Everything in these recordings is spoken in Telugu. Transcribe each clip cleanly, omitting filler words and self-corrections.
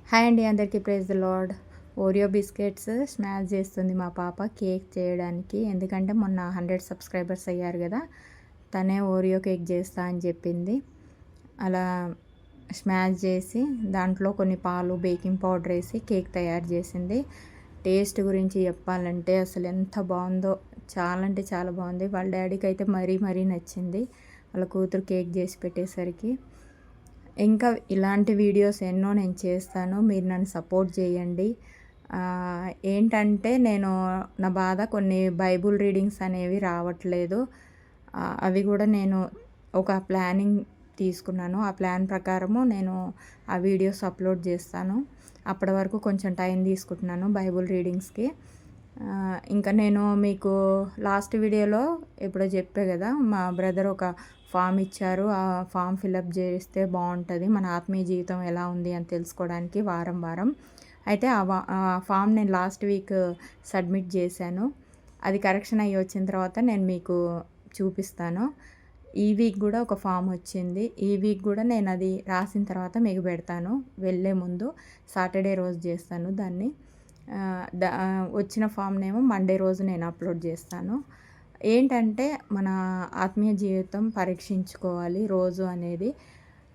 హాయ్ అండి, అందరికీ praise the Lord. Oreo biscuits smash చేస్తుంది మా పాప కేక్ చేయడానికి. ఎందుకంటే మొన్న 100 సబ్స్క్రైబర్స్ అయ్యారు కదా, తనే ఓరియో కేక్ చేస్తా అని చెప్పింది. అలా స్మాష్ చేసి దాంట్లో కొన్ని పాలు, బేకింగ్ పౌడర్ వేసి కేక్ తయారు చేసింది. టేస్ట్ గురించి చెప్పాలంటే అసలు ఎంత బాగుందో, చాలా అంటే చాలా బాగుంది. వాళ్ళ డాడీకి అయితే మరీ నచ్చింది వాళ్ళ కూతురు కేక్ చేసి పెట్టేసరికి. ఇంకా ఇలాంటి వీడియోస్ ఎన్నో నేను చేస్తాను, మీరు నన్ను సపోర్ట్ చేయండి. ఏంటంటే నేను నా బాధ, కొన్ని బైబుల్ రీడింగ్స్ అనేవి రావట్లేదు. అవి కూడా నేను ఒక ప్లానింగ్ తీసుకున్నాను. ఆ ప్లాన్ ప్రకారము నేను ఆ వీడియోస్ అప్లోడ్ చేస్తాను. అప్పటి వరకు కొంచెం టైం తీసుకుంటున్నాను బైబుల్ రీడింగ్స్కి. ఇంకా నేను మీకు లాస్ట్ వీడియోలో ఎప్పుడో చెప్పే కదా, మా బ్రదర్ ఒక ఫామ్ ఇచ్చారు. ఆ ఫామ్ ఫిలప్ చేస్తే బాగుంటుంది, మన ఆత్మీయ జీవితం ఎలా ఉంది అని తెలుసుకోవడానికి వారం. అయితే ఆ ఫామ్ నేను లాస్ట్ వీక్ సబ్మిట్ చేశాను. అది కరెక్షన్ అయ్యి వచ్చిన తర్వాత నేను మీకు చూపిస్తాను. ఈ వీక్ కూడా ఒక ఫామ్ వచ్చింది. ఈ వీక్ కూడా నేను అది రాసిన తర్వాత మీకు పెడతాను. వెళ్ళే ముందు సాటర్డే రోజు చేస్తాను దాన్ని. వచ్చిన ఫామ్నేమో మండే రోజు నేను అప్లోడ్ చేస్తాను. ఏంటంటే మన ఆత్మీయ జీవితం పరీక్షించుకోవాలి రోజు అనేది.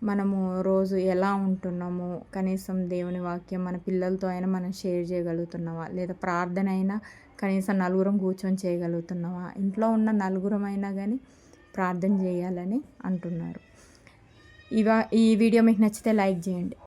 మనము రోజు ఎలా ఉంటున్నాము, కనీసం దేవుని వాక్యం మన పిల్లలతో అయినా మనం షేర్ చేయగలుగుతున్నామా, లేదా ప్రార్థన అయినా కనీసం నలుగురం కూర్చొని చేయగలుగుతున్నామా, ఇంట్లో ఉన్న నలుగురమైనా కానీ ప్రార్థన చేయాలని అంటున్నారు. ఈ వీడియో మీకు నచ్చితే లైక్ చేయండి.